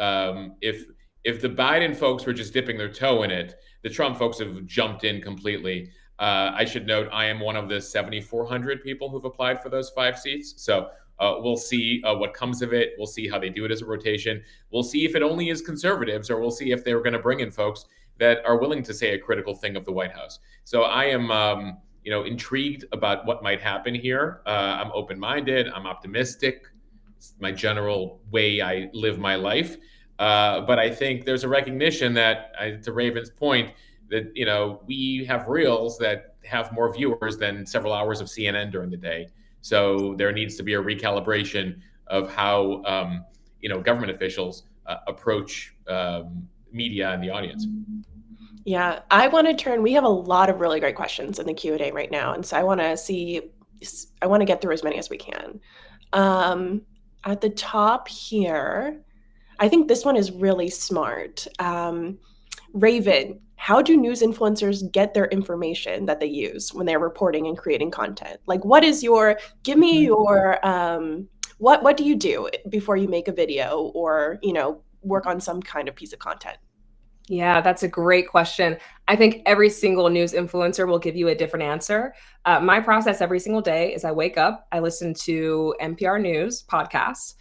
if the Biden folks were just dipping their toe in it, the Trump folks have jumped in completely. I should note I am one of the 7,400 people who've applied for those 5 seats. So we'll see what comes of it. We'll see how they do it as a rotation. We'll see if it only is conservatives, or we'll see if they're going to bring in folks that are willing to say a critical thing of the White House. So I am, intrigued about what might happen here. I'm open-minded. I'm optimistic. It's my general way I live my life. But I think there's a recognition that, to Raven's point, that we have reels that have more viewers than several hours of CNN during the day. So there needs to be a recalibration of how government officials approach media and the audience. Yeah, I want to turn. We have a lot of really great questions in the Q&A right now, and so I want to get through as many as we can. At the top here, I think this one is really smart. Raven, how do news influencers get their information that they use when they're reporting and creating content? Like, what do you do before you make a video or, work on some kind of piece of content? Yeah, that's a great question. I think every single news influencer will give you a different answer. My process every single day is I wake up, I listen to NPR News podcasts.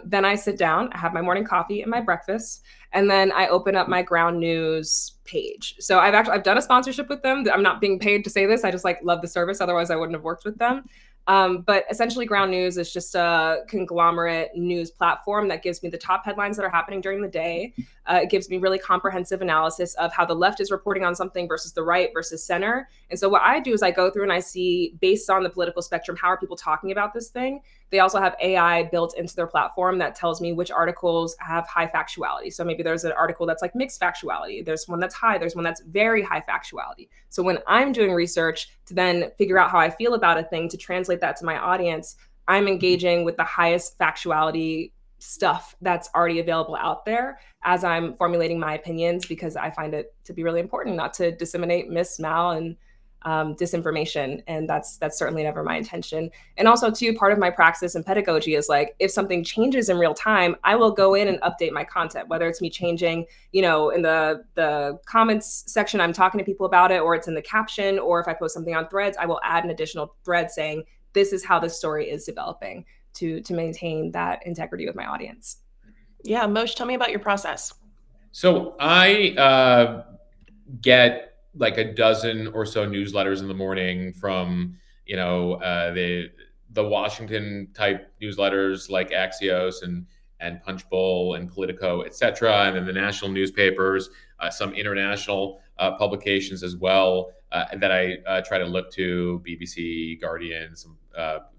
Then I sit down, I have my morning coffee and my breakfast, and then I open up my Ground News page. So I've done a sponsorship with them. I'm not being paid to say this. I just love the service. Otherwise, I wouldn't have worked with them. But essentially, Ground News is just a conglomerate news platform that gives me the top headlines that are happening during the day. It gives me really comprehensive analysis of how the left is reporting on something versus the right versus center. And so what I do is I go through and I see, based on the political spectrum, how are people talking about this thing? They also have AI built into their platform that tells me which articles have high factuality. So maybe there's an article that's mixed factuality. There's one that's high. There's one that's very high factuality. So when I'm doing research to then figure out how I feel about a thing, to translate that to my audience, I'm engaging with the highest factuality stuff that's already available out there as I'm formulating my opinions, because I find it to be really important not to disseminate mal, and disinformation. And that's certainly never my intention. And also, too, part of my praxis and pedagogy is if something changes in real time, I will go in and update my content, whether it's me changing, in the comments section, I'm talking to people about it, or it's in the caption, or if I post something on Threads, I will add an additional thread saying, this is how this story is developing, to maintain that integrity with my audience. Yeah, Mosh, tell me about your process. So I get a dozen or so newsletters in the morning from the Washington type newsletters like Axios and Punchbowl and Politico, etc., and then the national newspapers, some international publications as well that I try to look to: BBC, Guardian, some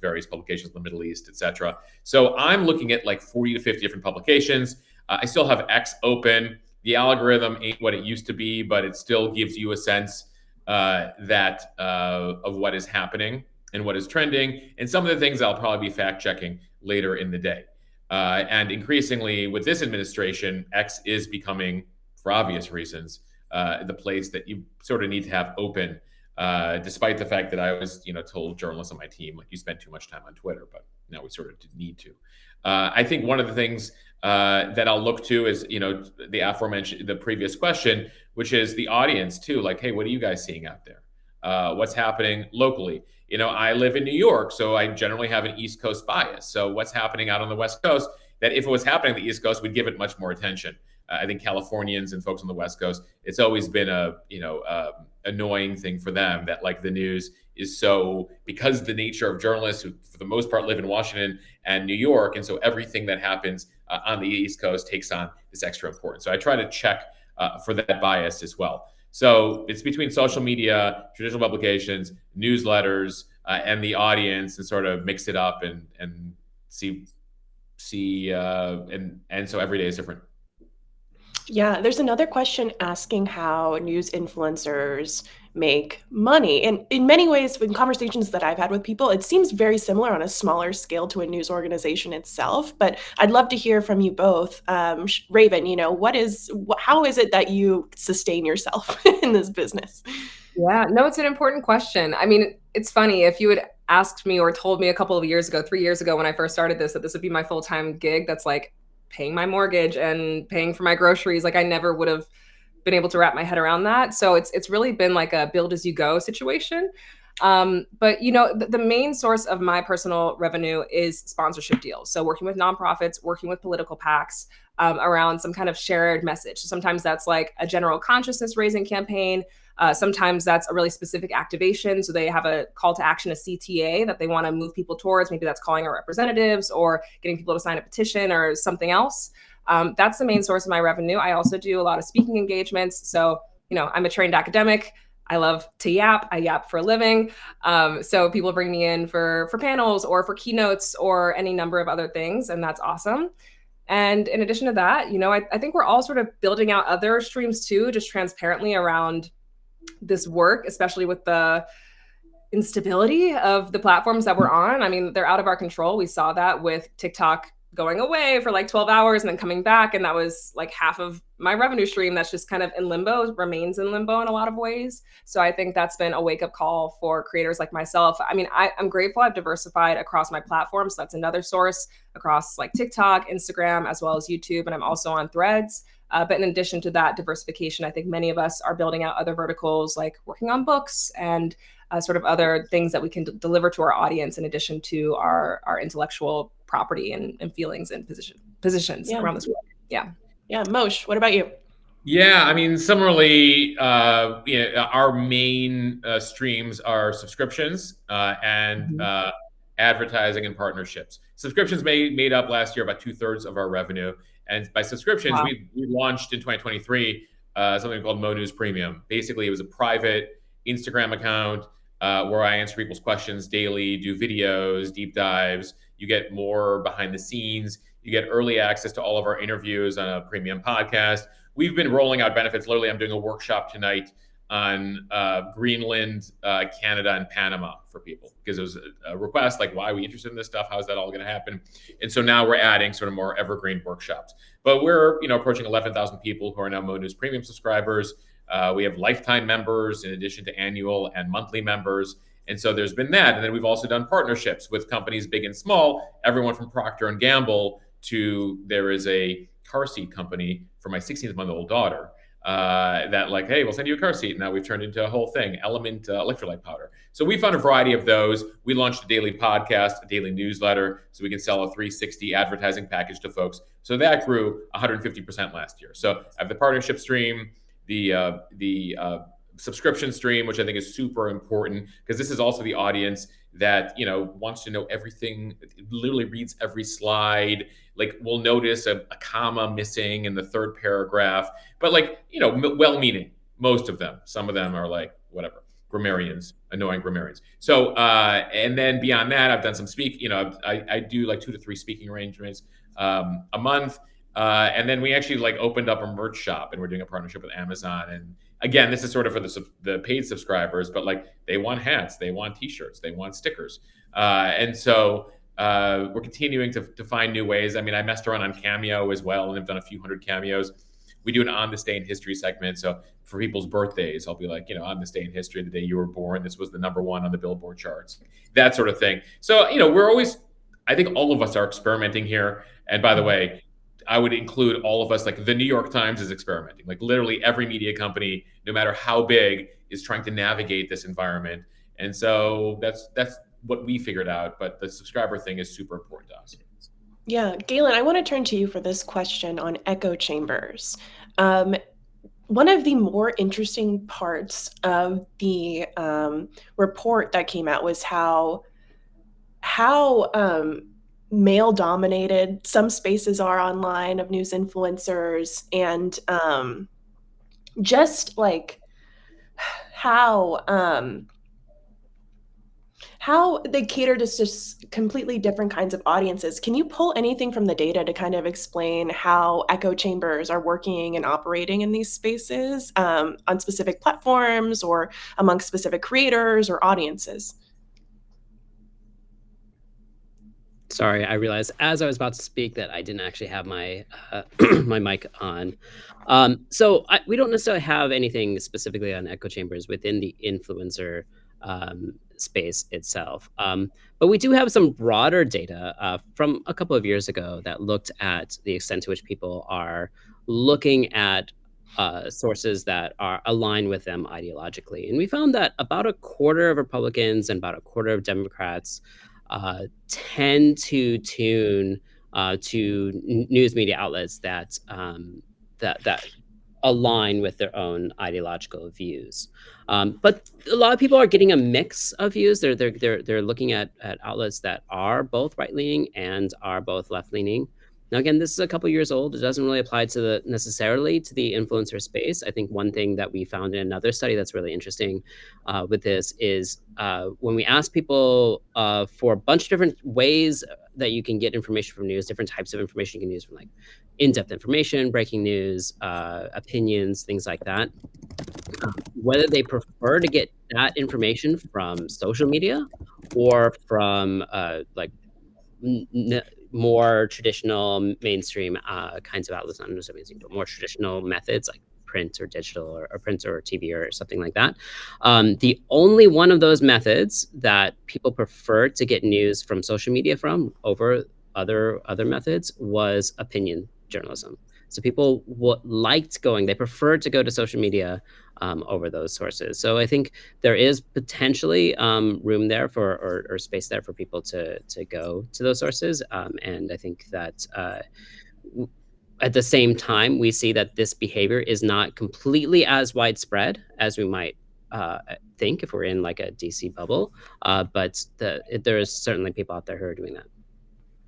various publications in the Middle East, etc. So I'm looking at 40 to 50 different publications. I still have X open. The algorithm ain't what it used to be, but it still gives you a sense of what is happening and what is trending, and some of the things I'll probably be fact checking later in the day. And increasingly, with this administration, X is becoming, for obvious reasons, the place that you sort of need to have open, despite the fact that I was, told journalists on my team, you spend too much time on Twitter, but now we sort of need to. I think one of the things that I'll look to is, the aforementioned, the previous question, which is the audience too. Hey, what are you guys seeing out there? What's happening locally? I live in New York, so I generally have an East Coast bias. So what's happening out on the West Coast, that if it was happening on the East Coast, we'd give it much more attention. I think Californians and folks on the West Coast, it's always been a annoying thing for them that the news is so, because the nature of journalists who for the most part live in Washington and New York, and so everything that happens on the East Coast takes on this extra importance. So I try to check for that bias as well. So it's between social media, traditional publications, newsletters, and the audience, and sort of mix it up and see and so every day is different. Yeah, there's another question asking how news influencers make money. And in many ways, in conversations that I've had with people, it seems very similar on a smaller scale to a news organization itself. But I'd love to hear from you both. Raven, how is it that you sustain yourself in this business? Yeah, no, it's an important question. I mean, it's funny, if you had asked me or told me a couple of years ago, 3 years ago when I first started this, that this would be my full-time gig that's like paying my mortgage and paying for my groceries, like I never would have been able to wrap my head around that. So it's really been like a build as you go situation. But the main source of my personal revenue is sponsorship deals. So working with nonprofits, working with political PACs around some kind of shared message. So sometimes that's like a general consciousness raising campaign. Sometimes that's a really specific activation. So they have a call to action, a CTA that they want to move people towards. Maybe that's calling our representatives or getting people to sign a petition or something else. That's the main source of my revenue. I also do a lot of speaking engagements. So, I'm a trained academic. I love to yap. I yap for a living. So people bring me in for panels or for keynotes or any number of other things. And that's awesome. And in addition to that, I think we're all sort of building out other streams too, just transparently around this work, especially with the instability of the platforms that we're on. I mean, they're out of our control. We saw that with TikTok going away for like 12 hours and then coming back. And that was like half of my revenue stream that's just kind of in limbo, remains in limbo in a lot of ways. So I think that's been a wake-up call for creators like myself. I mean, I'm grateful I've diversified across my platforms. So that's another source across like TikTok, Instagram, as well as YouTube. And I'm also on Threads. But in addition to that diversification, I think many of us are building out other verticals like working on books and sort of other things that we can deliver to our audience in addition to our intellectual property and feelings and positions around this world. Yeah. Yeah. Mosh, what about you? Yeah, I mean, similarly, our main streams are subscriptions and advertising and partnerships. Subscriptions made up last year about 2/3 of our revenue. And by subscriptions, Wow. we launched in 2023 something called Mo News Premium. Basically, it was a private Instagram account where I answer people's questions daily, do videos, deep dives. You get more behind the scenes. You get early access to all of our interviews on a premium podcast. We've been rolling out benefits. Literally, I'm doing a workshop tonight on Greenland, Canada, and Panama for people because it was a request like, why are we interested in this stuff? How is that all going to happen? And so now we're adding sort of more evergreen workshops. But we're approaching 11,000 people who are now Mo News Premium subscribers. We have lifetime members in addition to annual and monthly members. And so there's been that. And then we've also done partnerships with companies big and small, everyone from Procter & Gamble to there is a car seat company for my 16-month-old daughter that like, hey, we'll send you a car seat. And now we've turned into a whole thing, Element electrolyte powder. So we found a variety of those. We launched a daily podcast, a daily newsletter, so we can sell a 360 advertising package to folks. So that grew 150% last year. So I have the partnership stream, the subscription stream, which I think is super important because this is also the audience that wants to know everything. It literally reads every slide. Like we'll notice a comma missing in the third paragraph, but well-meaning, most of them. Some of them are like whatever, grammarians, annoying grammarians. So and then beyond that, I've done some I do like 2 to 3 speaking arrangements a month. And then we actually opened up a merch shop and we're doing a partnership with Amazon. And again, this is sort of for the paid subscribers, but they want hats, they want t-shirts, they want stickers. And so we're continuing to find new ways. I mean, I messed around on Cameo as well and I've done a few hundred cameos. We do an On This Day in History segment. So for people's birthdays, I'll be like, on this day in history, the day you were born, this was the #1 on the Billboard charts, that sort of thing. So, we're always, I think all of us are experimenting here. And by the way, I would include all of us, like the New York Times is experimenting. Like literally every media company, no matter how big, is trying to navigate this environment. And so that's what we figured out. But the subscriber thing is super important to us. Yeah, Galen, I want to turn to you for this question on echo chambers. One of the more interesting parts of the report that came out was how male-dominated some spaces are online of news influencers, and just like how how they cater to just completely different kinds of audiences. Can you pull anything from the data to kind of explain how echo chambers are working and operating in these spaces on specific platforms or among specific creators or audiences? Sorry, I realized as I was about to speak that I didn't actually have my my mic on. We don't necessarily have anything specifically on echo chambers within the influencer space itself, but we do have some broader data from a couple of years ago that looked at the extent to which people are looking at sources that are aligned with them ideologically, and we found that about a quarter of Republicans and about a quarter of Democrats tend to tune to news media outlets that align with their own ideological views. But a lot of people are getting a mix of views. They're looking at outlets that are both right leaning and are both left leaning. Now, again, this is a couple years old. It doesn't really apply to necessarily to the influencer space. I think one thing that we found in another study that's really interesting with this is when we ask people for a bunch of different ways that you can get information from news, different types of information you can use from like in-depth information, breaking news, opinions, things like that, whether they prefer to get that information from social media or from more traditional mainstream kinds of outlets, not necessarily mainstream, but more traditional methods like print or digital or print or TV or something like that. The only one of those methods that people prefer to get news from social media from over other methods was opinion journalism. So people they preferred to go to social media over those sources. So I think there is potentially room there or space there for people to go to those sources. And I think that at the same time, we see that this behavior is not completely as widespread as we might think if we're in like a DC bubble. But there is certainly people out there who are doing that.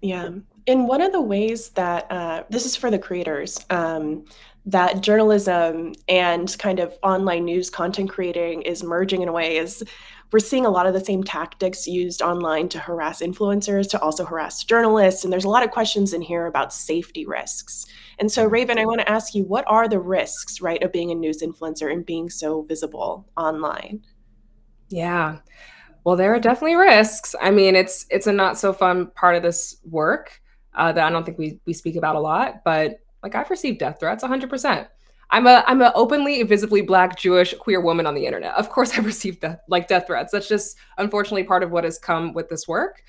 Yeah. And one of the ways that this is for the creators, that journalism and kind of online news content creating is merging in a way is we're seeing a lot of the same tactics used online to harass influencers to also harass journalists. And there's a lot of questions in here about safety risks. And so, Raven, I want to ask you, what are the risks, right, of being a news influencer and being so visible online? Yeah. Well, there are definitely risks. I mean, it's a not so fun part of this work that I don't think we speak about a lot. But like, I've received death threats 100%. I'm a openly, visibly Black, Jewish, queer woman on the internet. Of course, I've received death threats. That's just unfortunately part of what has come with this work.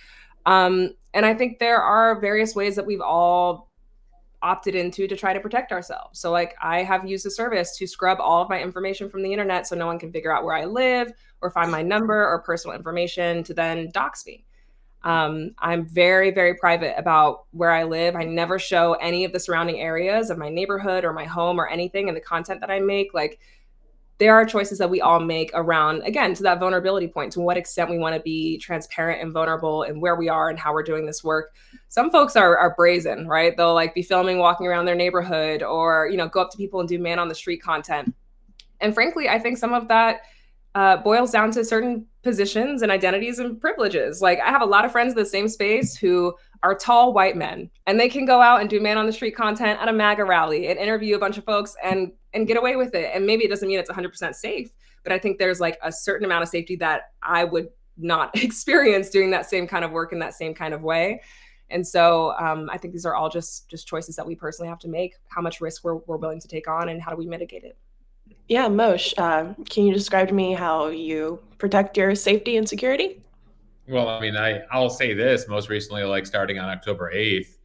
And I think there are various ways that we've all opted into to try to protect ourselves. So like I have used a service to scrub all of my information from the internet so no one can figure out where I live or find my number or personal information to then dox me. I'm very, very private about where I live. I never show any of the surrounding areas of my neighborhood or my home or anything in the content that I make. Like there are choices that we all make around, again, to that vulnerability point, to what extent we want to be transparent and vulnerable and where we are and how we're doing this work. Some folks are brazen, right? They'll like be filming, walking around their neighborhood or, go up to people and do man on the street content. And frankly, I think some of that boils down to certain positions and identities and privileges. Like I have a lot of friends in the same space who are tall white men and they can go out and do man on the street content at a MAGA rally and interview a bunch of folks and get away with it. And maybe it doesn't mean it's 100% safe, but I think there's like a certain amount of safety that I would not experience doing that same kind of work in that same kind of way. And so I think these are all just choices that we personally have to make, how much risk we're willing to take on and how do we mitigate it. Yeah, Mosh, can you describe to me how you protect your safety and security? Well, I mean, I'll say this most recently, like starting on October 8th,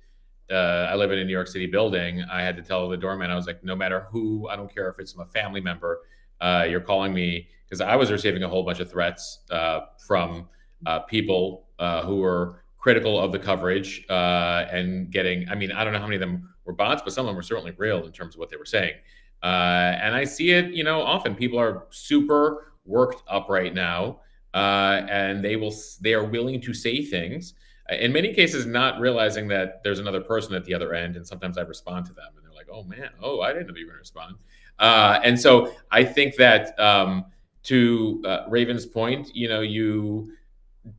I live in a New York City building. I had to tell the doorman, I was like, no matter who, I don't care if it's a family member, you're calling me, because I was receiving a whole bunch of threats from people who were critical of the coverage and getting, I mean, I don't know how many of them were bots, but some of them were certainly real in terms of what they were saying. And I see it, often people are super worked up right now, and they are willing to say things. In many cases, not realizing that there's another person at the other end, and sometimes I respond to them, and they're like, "Oh man, I didn't know you were going to respond." And so I think that to Raven's point, you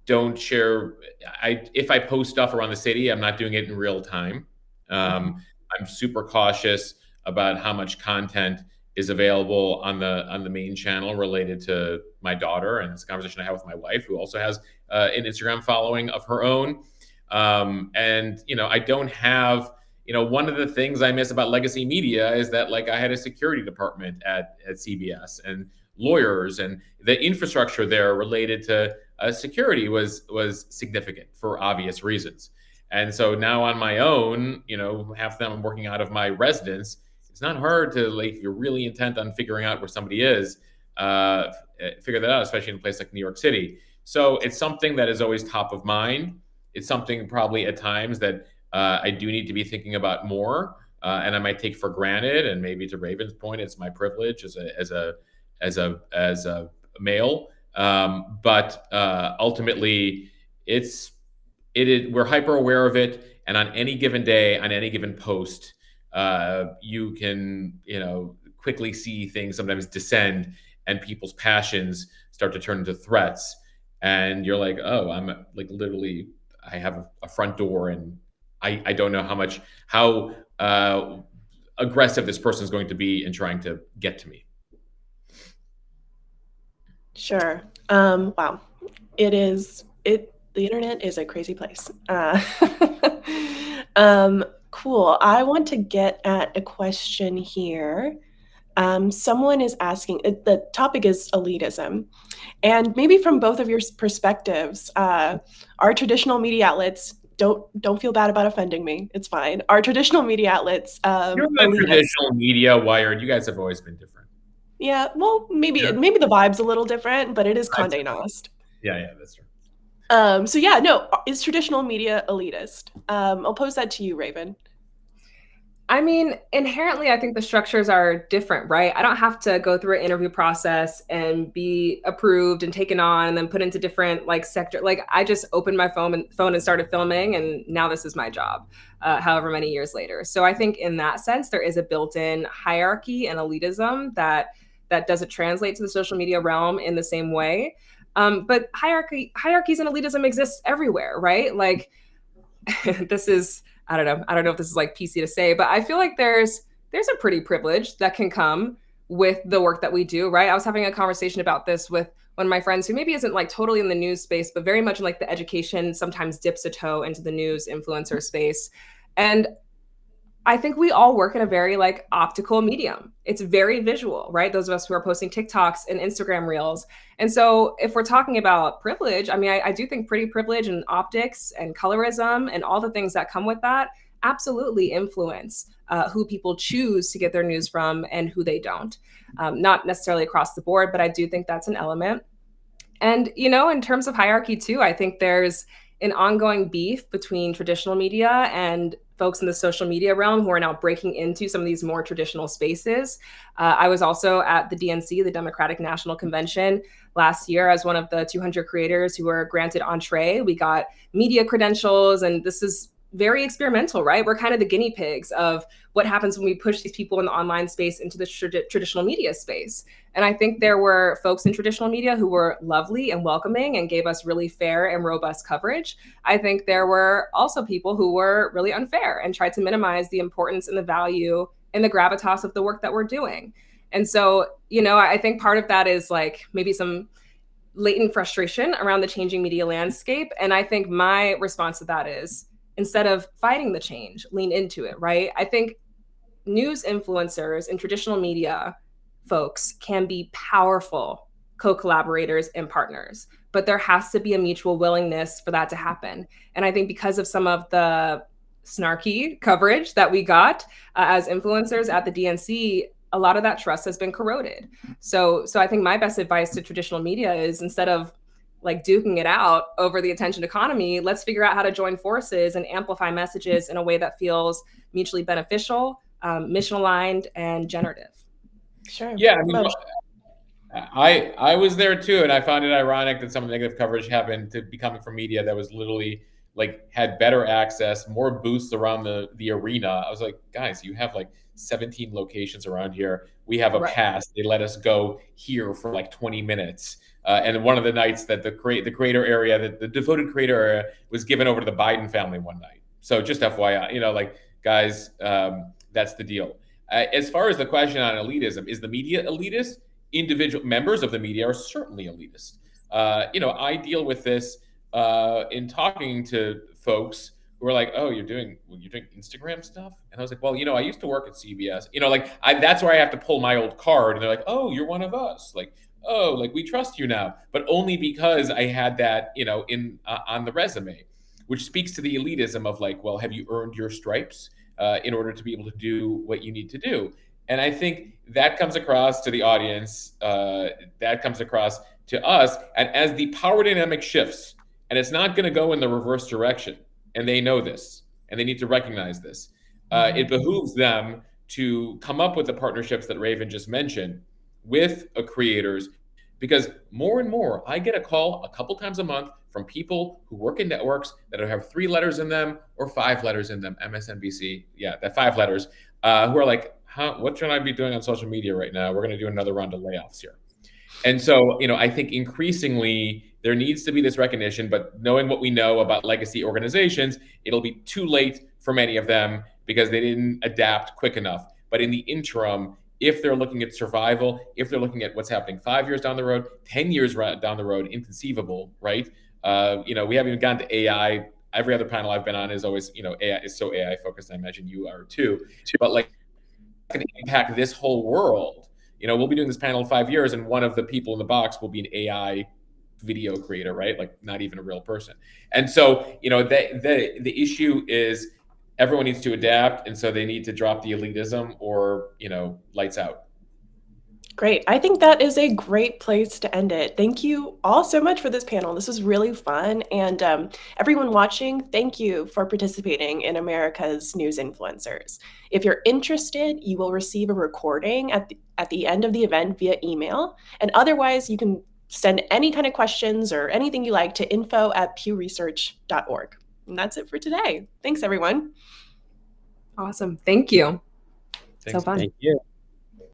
don't share. If I post stuff around the city, I'm not doing it in real time. I'm super cautious about how much content is available on the main channel related to my daughter, and it's a conversation I have with my wife, who also has an Instagram following of her own. And I don't have. One of the things I miss about legacy media is that, like, I had a security department at CBS, and lawyers, and the infrastructure there related to security was significant for obvious reasons. And so now on my own, half of them I'm working out of my residence. It's not hard to, like, if you're really intent on figuring out where somebody is, figure that out, especially in a place like New York City. So it's something that is always top of mind. It's something probably at times that I do need to be thinking about more, and I might take for granted. And maybe to Raven's point, it's my privilege as a male. But ultimately, we're hyper aware of it, and on any given day, on any given post, you can quickly see things sometimes descend, and people's passions start to turn into threats, and you're like, oh, I'm like, literally, I have a front door, and I don't know how aggressive this person is going to be in trying to get to me. Sure. Wow. The internet is a crazy place. Cool. I want to get at a question here. Someone is asking, the topic is elitism. And maybe from both of your perspectives, our traditional media outlets, don't feel bad about offending me. It's fine. Our traditional media outlets, you're not traditional media, Wired. You guys have always been different. Yeah, well, maybe the vibe's a little different, but it is Condé Nast. Yeah, that's true. So yeah, no, is traditional media elitist? I'll pose that to you, Raven. I mean, inherently, I think the structures are different, right? I don't have to go through an interview process and be approved and taken on and then put into different sector. Like, I just opened my phone and started filming, and now this is my job, however many years later. So I think in that sense, there is a built-in hierarchy and elitism that doesn't translate to the social media realm in the same way. But hierarchies and elitism exist everywhere, right? Like, this is, I don't know if this is like PC to say, but I feel like there's a pretty privilege that can come with the work that we do, right? I was having a conversation about this with one of my friends who maybe isn't like totally in the news space, but very much in like the education, sometimes dips a toe into the news influencer space. And I think we all work in a very like optical medium. It's very visual, right? Those of us who are posting TikToks and Instagram reels. And so if we're talking about privilege, I mean, I do think pretty privilege and optics and colorism and all the things that come with that absolutely influence who people choose to get their news from and who they don't. Not necessarily across the board, but I do think that's an element. And, in terms of hierarchy too, I think there's an ongoing beef between traditional media and folks in the social media realm who are now breaking into some of these more traditional spaces. I was also at the DNC, the Democratic National Convention, last year as one of the 200 creators who were granted entree. We got media credentials, and this is very experimental, right? We're kind of the guinea pigs of what happens when we push these people in the online space into the traditional media space. And I think there were folks in traditional media who were lovely and welcoming and gave us really fair and robust coverage. I think there were also people who were really unfair and tried to minimize the importance and the value and the gravitas of the work that we're doing. And so, I think part of that is like maybe some latent frustration around the changing media landscape. And I think my response to that is, instead of fighting the change, lean into it, right? I think news influencers and traditional media folks can be powerful co-collaborators and partners, but there has to be a mutual willingness for that to happen. And I think because of some of the snarky coverage that we got as influencers at the DNC, a lot of that trust has been corroded. So I think my best advice to traditional media is, instead of like duking it out over the attention economy, let's figure out how to join forces and amplify messages in a way that feels mutually beneficial, mission aligned, and generative. Sure. Yeah, I was there too, and I found it ironic that some of the negative coverage happened to be coming from media that was literally like had better access, more booths around the arena. I was like, guys, you have like 17 locations around here. We have a pass. They let us go here for like 20 minutes. And one of the nights that the creator area, the devoted creator area, was given over to the Biden family one night. So just FYI, like, guys, that's the deal. As far as the question on elitism, is the media elitist? Individual members of the media are certainly elitist. I deal with this in talking to folks who are like, "Oh, you're doing Instagram stuff," and I was like, "Well, I used to work at CBS. That's where I have to pull my old card." And they're like, "Oh, you're one of us." Like, "Oh, like we trust you now," but only because I had that, in on the resume, which speaks to the elitism of like, well, have you earned your stripes in order to be able to do what you need to do? And I think that comes across to the audience. That comes across to us. And as the power dynamic shifts, and it's not going to go in the reverse direction, and they know this, and they need to recognize this, it behooves them to come up with the partnerships that Raven just mentioned with creators, because more and more, I get a call a couple times a month from people who work in networks that have 3 letters in them or 5 letters in them, MSNBC, that 5 letters, who are like, what should I be doing on social media right now? We're going to do another round of layoffs here. And so, I think increasingly there needs to be this recognition, but knowing what we know about legacy organizations, it'll be too late for many of them because they didn't adapt quick enough. But in the interim, if they're looking at survival, if they're looking at what's happening 5 years down the road, 10 years down the road, inconceivable, right? We haven't even gotten to AI. Every other panel I've been on is always, AI is so AI focused. I imagine you are too. But like, going to impact this whole world. We'll be doing this panel in 5 years, and one of the people in the box will be an AI video creator, right? Like not even a real person. And so, the issue is everyone needs to adapt, and so they need to drop the elitism or, lights out. Great. I think that is a great place to end it. Thank you all so much for this panel. This was really fun. And everyone watching, thank you for participating in America's News Influencers. If you're interested, you will receive a recording at the end of the event via email. And otherwise, you can send any kind of questions or anything you like to info@pewresearch.org. And that's it for today. Thanks, everyone. Awesome. Thank you. Thanks. So fun. Thank you.